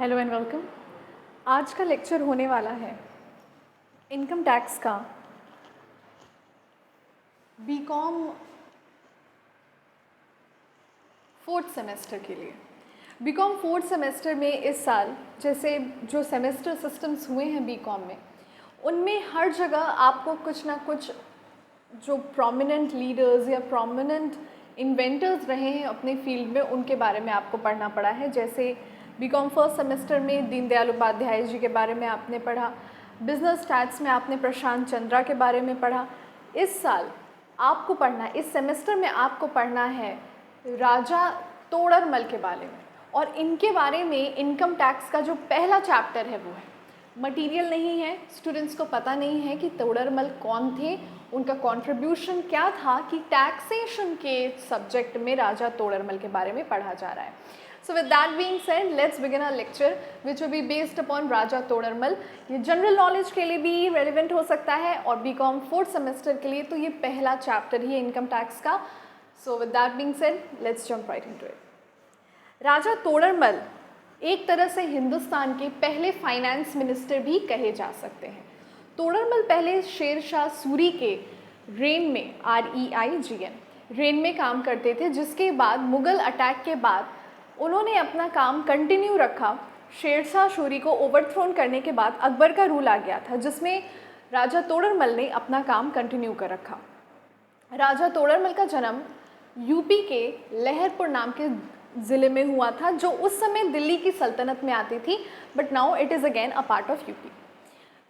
Hello and welcome. आज का lecture होने वाला है इनकम टैक्स का बीकॉम फोर्थ सेमेस्टर के लिए। बीकॉम फोर्थ सेमेस्टर में इस साल जैसे जो सेमेस्टर सिस्टम्स हुए हैं बीकॉम में, उनमें हर जगह आपको कुछ ना कुछ जो प्रोमिनेंट लीडर्स या प्रोमिनेंट इन्वेंटर्स रहे हैं अपने फील्ड में, उनके बारे में आपको पढ़ना पड़ा है। जैसे बीकॉम फर्स्ट सेमेस्टर में दीनदयाल उपाध्याय जी के बारे में आपने पढ़ा, बिजनेस स्टैट्स में आपने प्रशांत चंद्रा के बारे में पढ़ा। इस साल आपको पढ़ना, इस सेमेस्टर में आपको पढ़ना है राजा तोड़रमल के बारे में, और इनके बारे में इनकम टैक्स का जो पहला चैप्टर है वो है। मटेरियल नहीं है, स्टूडेंट्स को पता नहीं है कि तोड़रमल कौन थे, उनका कंट्रीब्यूशन क्या था कि टैक्सेशन के सब्जेक्ट में राजा तोड़रमल के बारे में पढ़ा जा रहा है। So with that being said, let's begin our lecture which will be based upon राजा तोड़रमल। ये जनरल नॉलेज के लिए भी रेलिवेंट हो सकता है और बीकॉम फोर्थ सेमेस्टर के लिए तो ये पहला चैप्टर ही है इनकम टैक्स का। So with that being said, let's jump right into it। राजा तोड़रमल एक तरह से हिंदुस्तान के पहले फाइनेंस मिनिस्टर भी कहे जा सकते हैं। तोड़रमल पहले शेरशाह सूरी के रेन में REIGN रेन में काम करते थे, जिसके बाद मुग़ल अटैक के बाद उन्होंने अपना काम कंटिन्यू रखा। शेरशाह सूरी को ओवरथ्रोन करने के बाद अकबर का रूल आ गया था, जिसमें राजा तोड़रमल ने अपना काम कंटिन्यू कर रखा। राजा तोड़रमल का जन्म यूपी के लहरपुर नाम के ज़िले में हुआ था, जो उस समय दिल्ली की सल्तनत में आती थी, but now it is again a part of UP.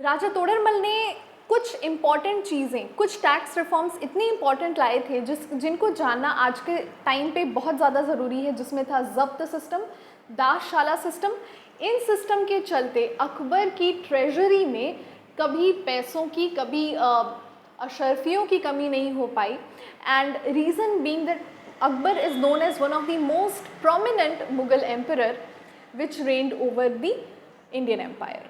Raja Todarmal ने कुछ इम्पॉर्टेंट चीज़ें, कुछ टैक्स रिफॉर्म्स इतनी इम्पॉर्टेंट लाए थे जिनको जानना आज के टाइम पे बहुत ज़्यादा ज़रूरी है, जिसमें था ज़ब्त सिस्टम, दासशाला सिस्टम। इन सिस्टम के चलते अकबर की ट्रेजरी में कभी पैसों की, कभी अशर्फियों की कमी नहीं हो पाई। And reason being that Akbar is known as one of the most prominent Mughal emperor which reigned over the Indian empire.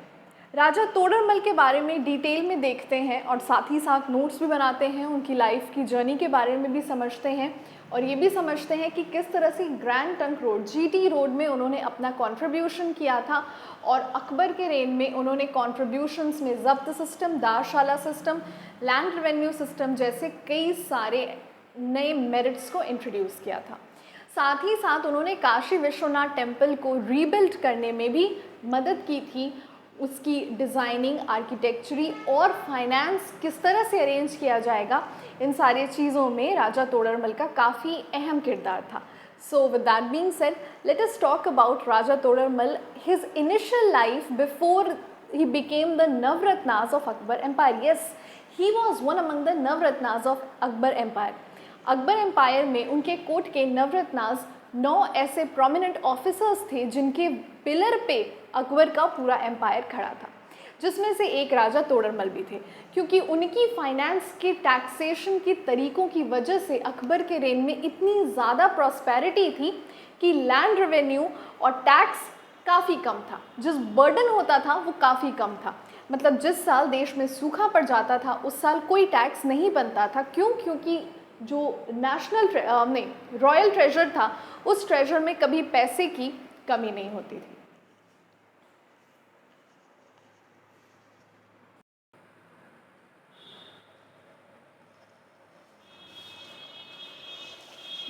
Raja Todarmal के बारे में डिटेल में देखते हैं और साथ ही साथ नोट्स भी बनाते हैं, उनकी लाइफ की जर्नी के बारे में भी समझते हैं, और ये भी समझते हैं कि किस तरह से grand trunk road GT road में उन्होंने अपना कंट्रीब्यूशन किया था, और अकबर के रेन में उन्होंने कंट्रीब्यूशंस में Zabt system, Dahsala system, land revenue system जैसे कई सारे नए मेरिट्स को इंट्रोड्यूस किया था। साथ ही साथ उन्होंने काशी विश्वनाथ टेम्पल को रीबिल्ड करने में भी मदद की थी। उसकी डिज़ाइनिंग, आर्किटेक्चरी और फाइनेंस किस तरह से अरेंज किया जाएगा, इन सारी चीज़ों में राजा तोड़रमल का काफ़ी अहम किरदार था। So with that being said, let us talk about Raja Todarmal, his initial life before he became the Navratnas of Akbar Empire. Yes, he was one among the Navratnas of Akbar Empire. Akbar empire में उनके court के नवरत्नास 9 ऐसे prominent officers थे जिनके pillar पे अकबर का पूरा empire खड़ा था, जिसमें से एक राजा तोड़रमल भी थे। क्योंकि उनकी फाइनेंस के टैक्सेशन के तरीक़ों की वजह से अकबर के रेन में इतनी ज़्यादा प्रॉस्पेरिटी थी कि लैंड रेवेन्यू और टैक्स काफ़ी कम था, जिस बर्डन होता था वो काफ़ी कम था। मतलब जिस साल देश में सूखा पड़ जाता था उस साल कोई टैक्स नहीं बनता था। क्यों? क्योंकि जो रॉयल ट्रेजर था, उस ट्रेजर में कभी पैसे की कमी नहीं होती थी।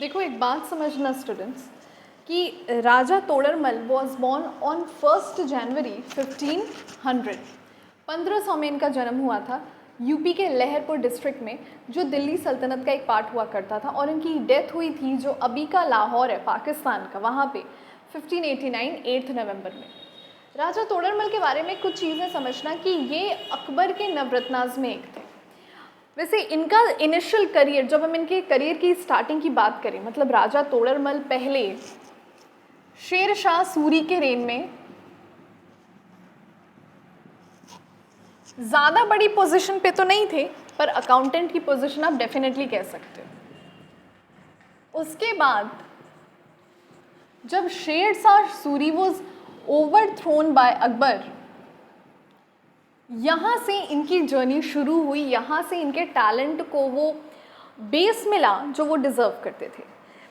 देखो, एक बात समझना स्टूडेंट्स कि राजा तोड़रमल वॉज बॉर्न ऑन 1 जनवरी 1500। 1500 में इनका जन्म हुआ था यूपी के लहरपुर डिस्ट्रिक्ट में, जो दिल्ली सल्तनत का एक पार्ट हुआ करता था, और इनकी डेथ हुई थी जो अभी का लाहौर है पाकिस्तान का, वहाँ पे 1589 8 नवंबर में। राजा तोड़रमल के बारे में कुछ चीज़ें समझना कि ये अकबर के नवरत्नाज में एक थे। वैसे इनका इनिशियल करियर, जब हम इनके करियर की स्टार्टिंग की बात करें, मतलब राजा तोड़रमल पहले शेरशाह सूरी के रेन में ज़्यादा बड़ी पोजीशन पे तो नहीं थे, पर अकाउंटेंट की पोजीशन आप डेफिनेटली कह सकते हो। उसके बाद जब Shershah Suri was overthrown by Akbar, यहाँ से इनकी जर्नी शुरू हुई, यहाँ से इनके टैलेंट को वो बेस मिला जो वो डिज़र्व करते थे।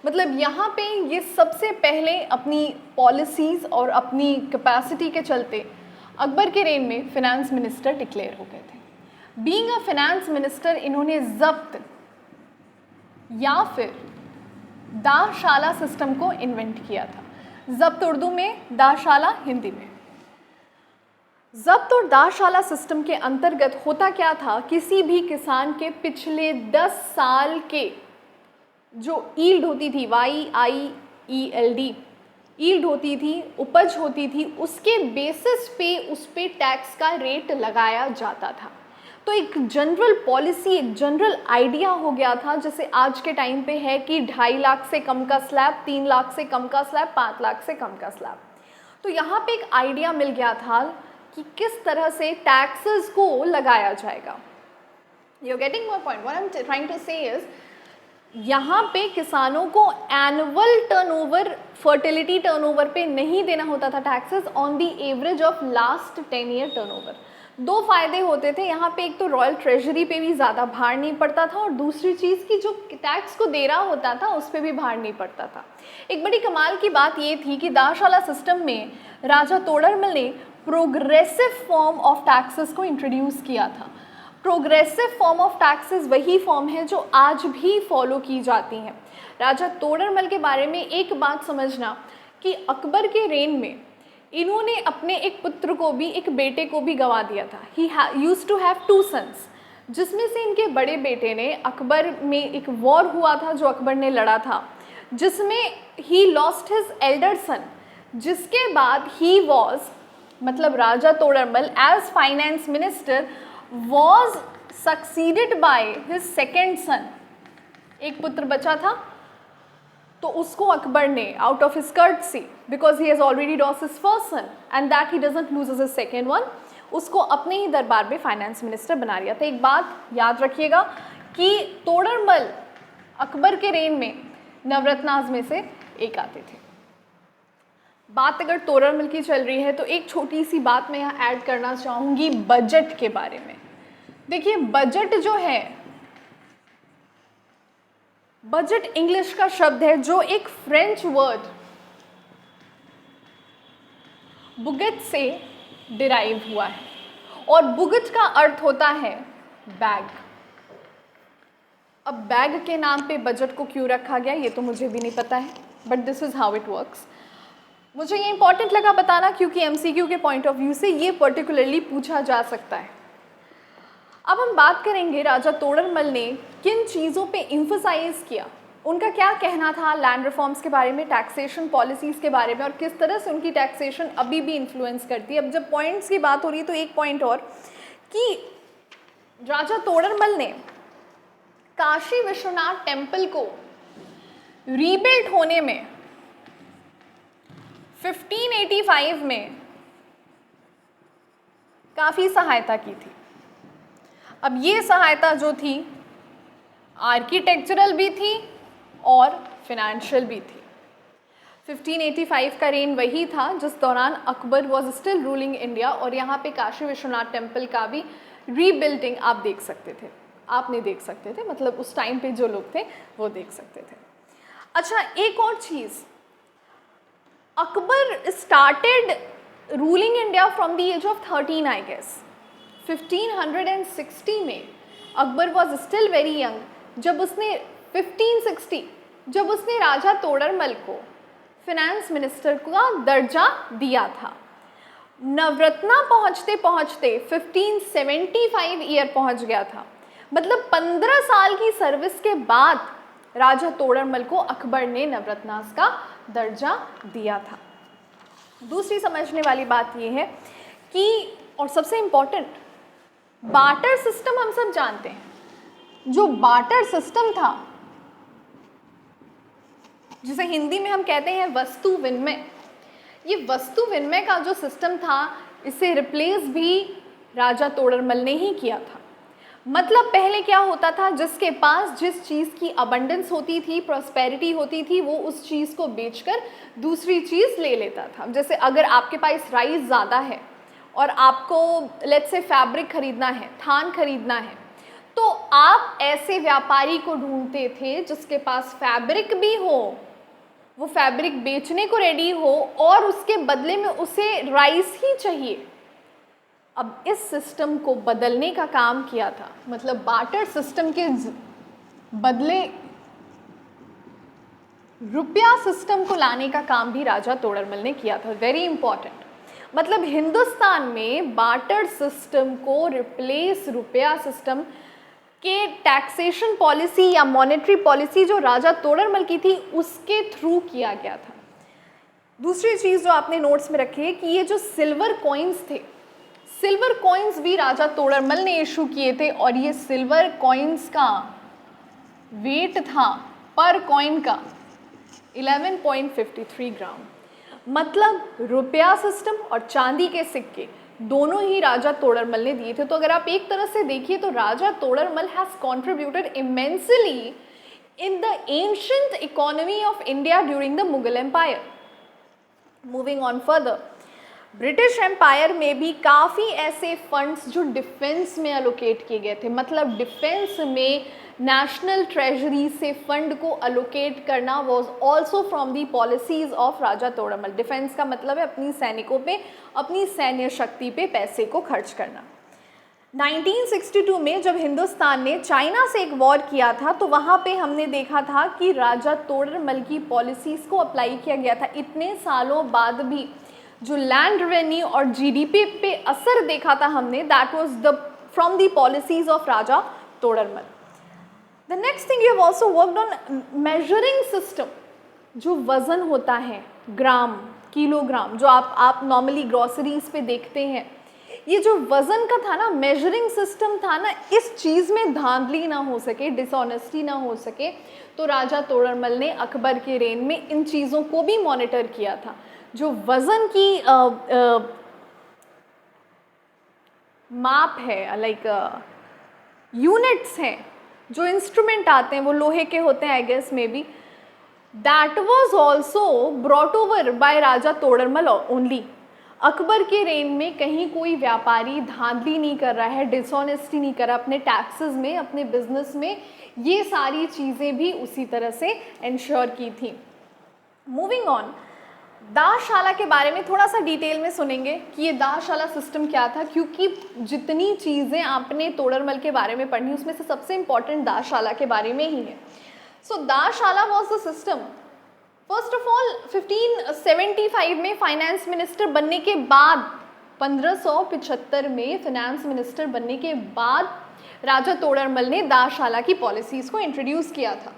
मतलब यहाँ पे ये सबसे पहले अपनी पॉलिसीज़ और अपनी कैपेसिटी के चलते अकबर के रेन में फिनेंस मिनिस्टर डिक्लेयर हो गए थे। बीइंग अ फिनेंस मिनिस्टर इन्होंने जब्त या फिर दाशाला सिस्टम को इन्वेंट किया था। जब्त उर्दू में, दाशाला हिंदी में। जब्त और दाशाला सिस्टम के अंतर्गत होता क्या था, किसी भी किसान के पिछले 10 साल के जो ईल्ड होती थी, YIELD ईल्ड होती थी, उपज होती थी, उसके बेसिस पे उस पे टैक्स का रेट लगाया जाता था। तो एक जनरल पॉलिसी, एक जनरल आइडिया हो गया था, जैसे आज के टाइम पे है कि 2.5 लाख से कम का स्लैब, 3 लाख से कम का स्लैब, 5 लाख से कम का स्लैब। तो यहाँ पे एक आइडिया मिल गया था कि किस तरह से टैक्सेस को लगाया जाएगा। You getting my point? What I am trying to say is, यहाँ पे किसानों को एनुअल टर्नओवर, फर्टिलिटी टर्नओवर पे नहीं देना होता था taxes, on the average of last 10 year turnover. 2 फायदे होते थे यहाँ पे, एक तो रॉयल ट्रेजरी पे भी ज़्यादा भार नहीं पड़ता था, और दूसरी चीज़ की जो टैक्स को दे रहा होता था उस पर भी भार नहीं पड़ता था। एक बड़ी कमाल की बात ये थी कि दाशाला सिस्टम में राजा तोडरमल ने प्रोग्रेसिव फॉर्म ऑफ टैक्सेस को इंट्रोड्यूस किया था। प्रोग्रेसिव फॉर्म ऑफ टैक्सेस वही फॉर्म है जो आज भी फॉलो की जाती हैं। राजा तोडरमल के बारे में एक बात समझना कि अकबर के रेन में इन्होंने अपने एक पुत्र को भी, एक बेटे को भी गंवा दिया था। He used to have 2 sons, जिसमें से इनके बड़े बेटे ने, अकबर में एक वॉर हुआ था जो अकबर ने लड़ा था, जिसमें he lost his elder son, जिसके बाद ही वॉज, मतलब Raja Todarmal as finance minister was succeeded by his second son। एक पुत्र बचा था, तो उसको अकबर ने out of his courtesy, because he has already lost his first son and that he doesn't lose his second one, उसको अपने ही दरबार में फाइनेंस मिनिस्टर बना लिया था। एक बात याद रखिएगा कि तोडरमल अकबर के रेन में नवरत्नाज में से एक आते थे। बात अगर तोडरमल की चल रही है तो एक छोटी सी बात मैं यहाँ ऐड करना चाहूँगी बजट के बारे में। देखिए, बजट जो है, बजट इंग्लिश का शब्द है जो एक फ्रेंच वर्ड बुगेट से डिराइव हुआ है, और बुगेट का अर्थ होता है बैग। अब बैग के नाम पे बजट को क्यों रखा गया ये तो मुझे भी नहीं पता है, but this is how it works. मुझे ये इंपॉर्टेंट लगा बताना क्योंकि MCQ के पॉइंट ऑफ व्यू से ये पर्टिकुलरली पूछा जा सकता है। अब हम बात करेंगे राजा तोडरमल ने किन चीज़ों पे इम्फसाइज किया, उनका क्या कहना था लैंड रिफॉर्म्स के बारे में, टैक्सेशन पॉलिसीज़ के बारे में, और किस तरह से उनकी टैक्सेशन अभी भी इन्फ्लुएंस करती है। अब जब पॉइंट्स की बात हो रही है तो एक पॉइंट और कि राजा तोडरमल ने काशी विश्वनाथ टेम्पल को रीबिल्ड होने में 1585 में काफ़ी सहायता की थी। अब ये सहायता जो थी आर्किटेक्चरल भी थी और फिनेंशियल भी थी। 1585 का रेन वही था जिस दौरान Akbar was still ruling India, और यहाँ पे काशी विश्वनाथ टेम्पल का भी रीबिल्डिंग आप देख सकते थे, आप नहीं देख सकते थे, मतलब उस टाइम पे जो लोग थे वो देख सकते थे। अच्छा, एक और चीज़, Akbar started ruling India from the age of 13 I guess. 1560 में Akbar was still very young जब उसने 1560 जब उसने राजा तोडरमल को फिनेंस मिनिस्टर का दर्जा दिया था। नवरत्ना पहुंचते पहुंचते 1575 ईयर पहुंच गया था, मतलब 15 साल की सर्विस के बाद राजा तोडरमल को अकबर ने नवरत्नास का दर्जा दिया था। दूसरी समझने वाली बात यह है कि, और सबसे इम्पॉर्टेंट, बार्टर सिस्टम हम सब जानते हैं। जो बार्टर सिस्टम था, जिसे हिंदी में हम कहते हैं वस्तु विनिमय, ये वस्तु विनिमय का जो सिस्टम था, इसे रिप्लेस भी राजा तोडरमल ने ही किया था। मतलब पहले क्या होता था, जिसके पास जिस चीज़ की अबंडेंस होती थी, प्रॉस्पेरिटी होती थी, वो उस चीज़ को बेचकर दूसरी चीज़ ले लेता था। जैसे अगर आपके पास राइस ज़्यादा है और आपको लेट्स से फैब्रिक खरीदना है, थान खरीदना है, तो आप ऐसे व्यापारी को ढूंढते थे जिसके पास फैब्रिक भी हो, वो फैब्रिक बेचने को रेडी हो और उसके बदले में उसे राइस ही चाहिए। अब इस सिस्टम को बदलने का काम किया था, मतलब बार्टर सिस्टम के बदले रुपया सिस्टम को लाने का काम भी राजा तोड़रमल ने किया था। वेरी इंपॉर्टेंट, मतलब हिंदुस्तान में बार्टर सिस्टम को रिप्लेस रुपया सिस्टम के टैक्सेशन पॉलिसी या मॉनेटरी पॉलिसी जो राजा तोड़रमल की थी उसके थ्रू किया गया था। दूसरी चीज़ जो आपने नोट्स में रखी है कि ये जो सिल्वर कॉइन्स थे, सिल्वर कॉइन्स भी राजा तोड़रमल ने इशू किए थे और ये सिल्वर कॉइन्स का वेट था पर कॉइन का 11.53 ग्राम। मतलब रुपया सिस्टम और चांदी के सिक्के दोनों ही राजा तोड़रमल ने दिए थे। तो अगर आप एक तरह से देखिए तो Raja Todarmal has contributed immensely in the ancient economy of India during the Mughal empire. Moving on further, British empire में भी काफ़ी ऐसे फंड्स जो डिफेंस में अलोकेट किए गए थे, मतलब डिफेंस में नेशनल ट्रेजरी से फंड को अलोकेट करना was also from the policies of Raja Todarmal. Defense का मतलब है अपनी सैनिकों पे, अपनी सैन्य शक्ति पे पैसे को खर्च करना। 1962 में जब हिंदुस्तान ने चाइना से एक वॉर किया था तो वहाँ पे हमने देखा था कि राजा तोड़रमल की पॉलिसीज़ को अप्लाई किया गया था। इतने सालों बाद भी जो लैंड रेवेन्यू और जीडीपी पे असर देखा था हमने, that was the from the policies of Raja Todarmal. The next thing you have also worked on measuring system. जो वज़न होता है, ग्राम, किलोग्राम, जो आप नॉर्मली ग्रॉसरीज पे देखते हैं, ये जो वज़न का था ना, मेजरिंग सिस्टम था ना, इस चीज़ में धांधली ना हो सके, डिसऑनेस्टी ना हो सके, तो राजा तोड़रमल ने अकबर के रेन में इन चीज़ों को भी मॉनिटर किया था। जो वज़न की माप है, लाइक यूनिट्स हैं, जो इंस्ट्रूमेंट आते हैं वो लोहे के होते हैं I guess maybe, that was also brought over by Raja Todarmal only. Akbar के रेन में कहीं कोई व्यापारी धांधली नहीं कर रहा है, डिसऑनेस्टी नहीं कर रहा अपने टैक्सेस में, अपने बिजनेस में, ये सारी चीज़ें भी उसी तरह से इंश्योर की थी। मूविंग ऑन, दासशाला के बारे में थोड़ा सा डिटेल में सुनेंगे कि ये दासशाला सिस्टम क्या था, क्योंकि जितनी चीज़ें आपने तोड़रमल के बारे में पढ़ी उसमें से सबसे इम्पॉर्टेंट दासशाला के बारे में ही है। So Dahsala was the system. First of all 1575 में फाइनेंस मिनिस्टर बनने के बाद, 1575 में फाइनेंस मिनिस्टर बनने के बाद राजा तोड़रमल ने दासशाला की पॉलिसीज़ को इंट्रोड्यूस किया था।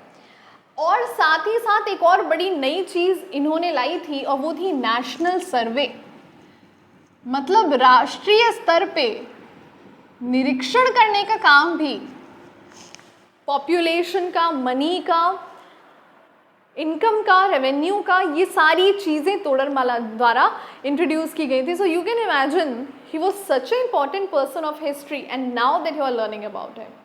और साथ ही साथ एक और बड़ी नई चीज़ इन्होंने लाई थी और वो थी नेशनल सर्वे। मतलब राष्ट्रीय स्तर पे निरीक्षण करने का काम भी, पॉपुलेशन का, मनी का, इनकम का, रेवेन्यू का, ये सारी चीज़ें तोड़रमल द्वारा इंट्रोड्यूस की गई थी। So you can imagine he was such a important person of history and now that you are learning about him.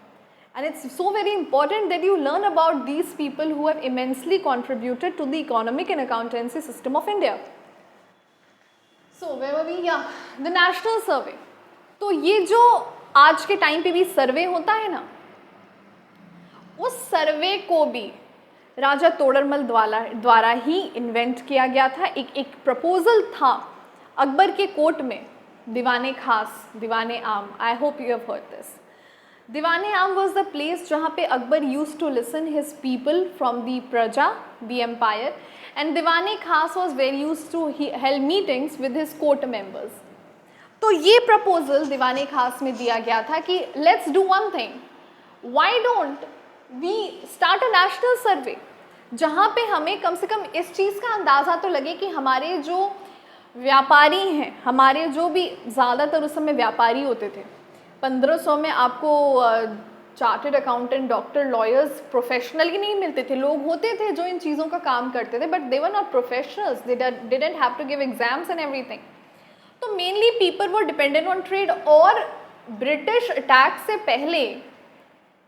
And it's so very important that you learn about these people who have immensely contributed to the economic and accountancy system of India. So where were we? Yeah, the national survey. तो ये जो आज के time पे भी सर्वे होता है ना, उस सर्वे को भी राजा तोड़रमल द्वारा ही इन्वेंट किया गया था। एक प्रपोजल था अकबर के कोर्ट में, दीवाने खास, दीवाने आम। I hope you have heard this. दीवाने आम वॉज द प्लेस जहाँ पे Akbar use to listen his people from the प्रजा, दी एम्पायर, एंड दीवाने खास was very use to held meetings with his court members. तो ये प्रपोजल दीवाने खास में दिया गया था कि let's do one thing, why don't we start a national survey, जहाँ पे हमें कम से कम इस चीज़ का अंदाज़ा तो लगे कि हमारे जो व्यापारी हैं, हमारे जो भी ज़्यादातर उस समय व्यापारी होते थे, 1500 में आपको chartered accountant, doctor, lawyers professional ही नहीं मिलते थे। लोग होते थे जो इन चीज़ों का काम करते थे, but they were not professionals, they didn't have to give exams and everything. तो mainly people were dependent on trade. और ब्रिटिश अटैक से पहले,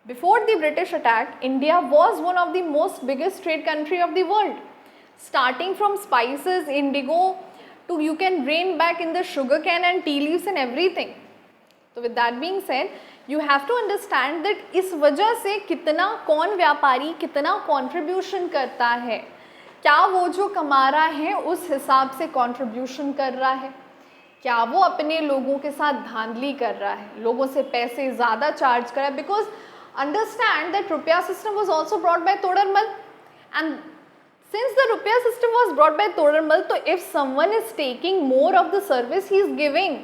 before the British attack, India was one of the most biggest trade country of the world, starting from spices, indigo, to you can rain back in the sugar cane and tea leaves and everything. तो with that being said you have to understand that इस वजह से कितना कौन व्यापारी कितना contribution करता है, क्या वो जो कमा रहा है उस हिसाब से कंट्रीब्यूशन कर रहा है, क्या वो अपने लोगों के साथ धांधली कर रहा है, लोगों से पैसे ज़्यादा चार्ज कर रहा है। Because understand that rupaya system was also brought by Todarmal and since the rupaya system was brought by Todarmal, तो if someone is taking more of the service he is giving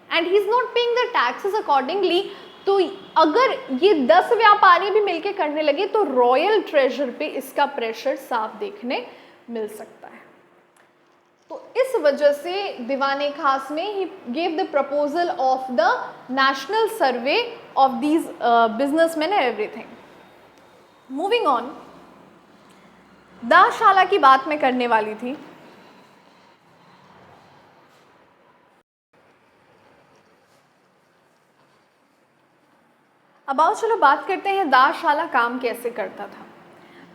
and he is not paying the taxes accordingly, तो अगर ये 10 व्यापारी भी मिलके करने लगे तो रॉयल ट्रेजर पे इसका प्रेशर साफ देखने मिल सकता है। तो इस वजह से दीवाने खास में he gave the proposal of the national survey of these businessman and everything. Moving on, Dahsala की बात मैं करने वाली थी। अब आओ चलो बात करते हैं दाशाला काम कैसे करता था।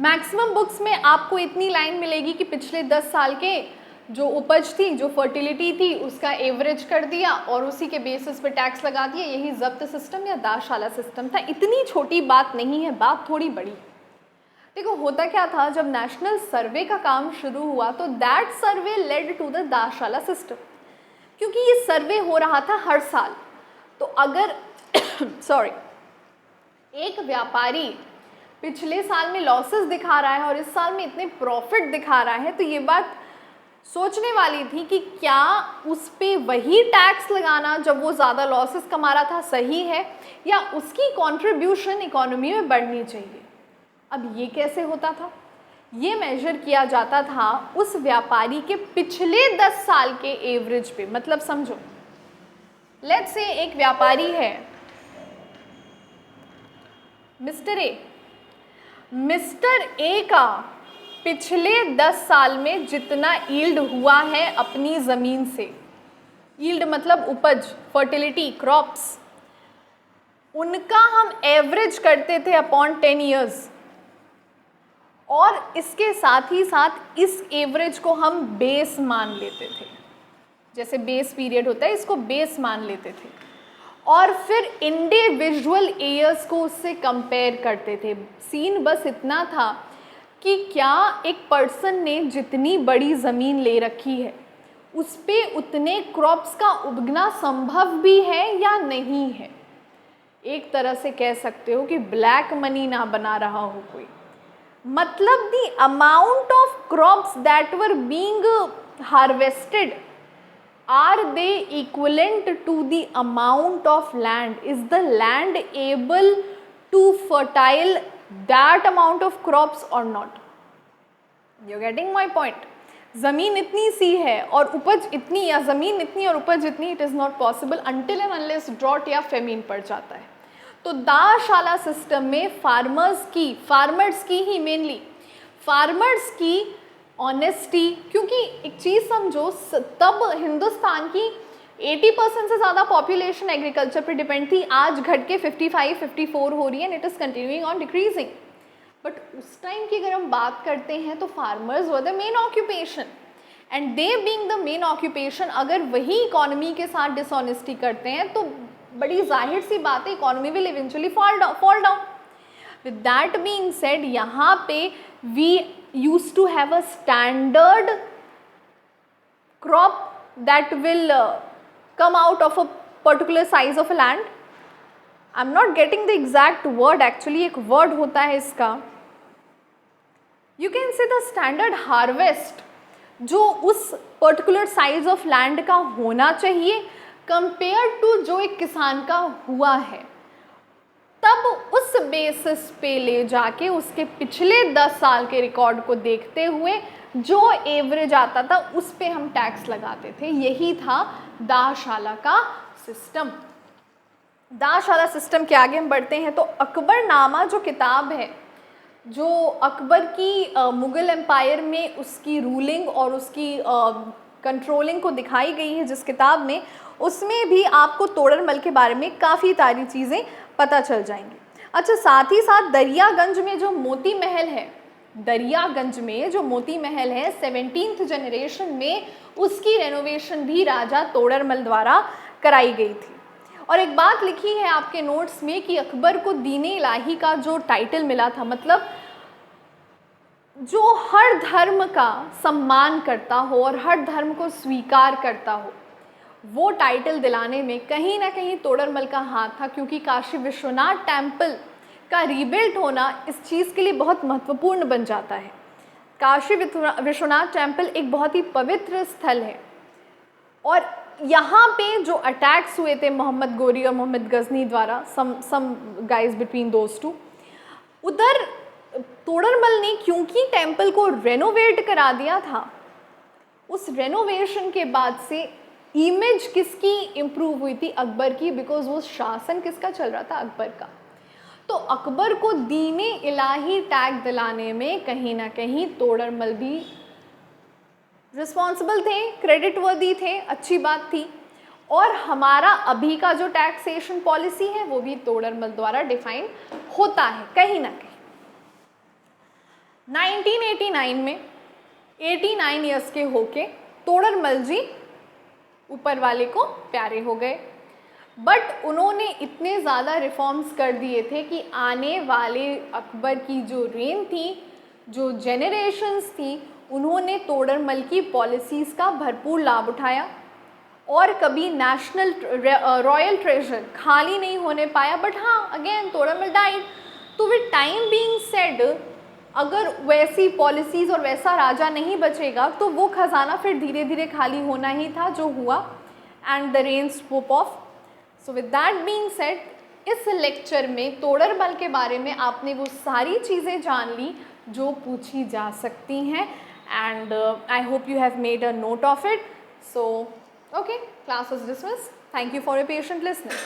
मैक्सिमम बुक्स में आपको इतनी लाइन मिलेगी कि पिछले 10 साल के जो उपज थी, जो फर्टिलिटी थी, उसका एवरेज कर दिया और उसी के बेसिस पे टैक्स लगा दिया। यही जब्त सिस्टम या दाशाला सिस्टम था। इतनी छोटी बात नहीं है, बात थोड़ी बड़ी। देखो होता क्या था, जब नेशनल सर्वे का काम शुरू हुआ तो that survey led to the Dahsala system, क्योंकि ये सर्वे हो रहा था हर साल। तो अगर सॉरी एक व्यापारी पिछले साल में लॉसेस दिखा रहा है और इस साल में इतने प्रॉफिट दिखा रहा है, तो ये बात सोचने वाली थी कि क्या उस पे वही टैक्स लगाना जब वो ज़्यादा लॉसेस कमा रहा था सही है, या उसकी कंट्रीब्यूशन इकोनॉमी में बढ़नी चाहिए। अब ये कैसे होता था? ये मेजर किया जाता था उस व्यापारी के पिछले 10 साल के एवरेज पे। मतलब समझो, लेट्स से एक व्यापारी है मिस्टर ए। मिस्टर ए का पिछले 10 साल में जितना यील्ड हुआ है अपनी ज़मीन से, यील्ड मतलब उपज, फर्टिलिटी, क्रॉप्स, उनका हम एवरेज करते थे अपॉन 10 ईयर्स, और इसके साथ ही साथ इस एवरेज को हम बेस मान लेते थे। जैसे बेस पीरियड होता है, इसको बेस मान लेते थे और फिर इंडिविजुअल ईयर्स को उससे कंपेयर करते थे। सीन बस इतना था कि क्या एक पर्सन ने जितनी बड़ी ज़मीन ले रखी है उस पे उतने क्रॉप्स का उगना संभव भी है या नहीं है। एक तरह से कह सकते हो कि ब्लैक मनी ना बना रहा हो कोई। मतलब the amount of crops that were being harvested, are they equivalent to the amount of land? Is the land able to fertile that amount of crops or not? You're getting my point? ज़मीन इतनी सी है और उपज इतनी, या ज़मीन इतनी और उपज इतनी, it is not possible until and unless drought या famine पड़ जाता है। तो दाशाला सिस्टम में फार्मर्स की ही मेनली फार्मर्स की ऑनेस्टी, क्योंकि एक चीज़ समझो, तब हिंदुस्तान की 80% से ज़्यादा पॉपुलेशन एग्रीकल्चर पर डिपेंड थी। आज घट के 55-54 हो रही है and it is continuing on decreasing. But उस टाइम की अगर हम बात करते हैं तो farmers were the main occupation, and they being the main occupation, अगर वही इकोनॉमी के साथ डिसऑनेस्टी करते हैं तो बड़ी जाहिर सी बात है economy will eventually fall down. With that being said, यहाँ पे we used to have a standard crop that will come out of a particular size of a land. I'm not getting the exact word actually, एक word होता है इसका, you can say the standard harvest जो उस particular size of land का होना चाहिए compared to जो एक किसान का हुआ है। तब उस बेसिस पे ले जाके उसके पिछले 10 साल के रिकॉर्ड को देखते हुए जो एवरेज आता था उस पे हम टैक्स लगाते थे। यही था दाशाला का सिस्टम। दाशाला सिस्टम के आगे हम बढ़ते हैं तो अकबरनामा जो किताब है, जो अकबर की मुग़ल एम्पायर में उसकी रूलिंग और उसकी कंट्रोलिंग को दिखाई गई है जिस किताब में, उसमें भी आपको तोडरमल के बारे में काफ़ी सारी चीज़ें पता चल जाएंगी। अच्छा, साथ ही साथ दरियागंज में जो मोती महल है, दरियागंज में जो मोती महल है 17th जनरेशन में, उसकी रेनोवेशन भी राजा तोडरमल द्वारा कराई गई थी। और एक बात लिखी है आपके नोट्स में कि अकबर को दीन इलाही का जो टाइटल मिला था, मतलब जो हर धर्म का सम्मान करता हो और हर धर्म को स्वीकार करता हो, वो टाइटल दिलाने में कहीं ना कहीं तोडरमल का हाथ था, क्योंकि काशी विश्वनाथ टेम्पल का रीबिल्ट होना इस चीज़ के लिए बहुत महत्वपूर्ण बन जाता है। काशी विश्वनाथ टेम्पल एक बहुत ही पवित्र स्थल है और यहाँ पे जो अटैक्स हुए थे मोहम्मद गोरी और मोहम्मद गजनी द्वारा, some guys between those two, उधर तोडरमल ने क्योंकि टेम्पल को रेनोवेट करा दिया था, उस रेनोवेशन के बाद से इमेज किसकी इम्प्रूव हुई थी? अकबर की, बिकॉज वो शासन किसका चल रहा था? अकबर का। तो अकबर को दीन इलाही टैग दिलाने में कहीं ना कहीं तोडरमल भी रिस्पॉन्सिबल थे, क्रेडिट वर्दी थे, अच्छी बात थी। और हमारा अभी का जो टैक्सेशन पॉलिसी है वो भी तोडरमल द्वारा डिफाइन होता है कहीं ना कहीं। 1989 में 89 ईयर्स के होके तोडरमल जी ऊपर वाले को प्यारे हो गए, बट उन्होंने इतने ज़्यादा रिफॉर्म्स कर दिए थे कि आने वाले अकबर की जो रेन थी, जो जेनरेशन्स थी, उन्होंने तोडरमल की पॉलिसीज़ का भरपूर लाभ उठाया और कभी नेशनल रॉयल ट्रेजर खाली नहीं होने पाया। बट हाँ, अगेन तोडरमल डाइड, तो विद टाइम बीइंग सेड, अगर वैसी पॉलिसीज़ और वैसा राजा नहीं बचेगा तो वो खजाना फिर धीरे धीरे खाली होना ही था, जो हुआ, एंड द रेन स्पूप of. So with that being said, इस लेक्चर में तोडरमल के बारे में आपने वो सारी चीज़ें जान ली जो पूछी जा सकती हैं, and I hope you have made a note of it. So, okay, class is dismissed. Thank you for your patient listening.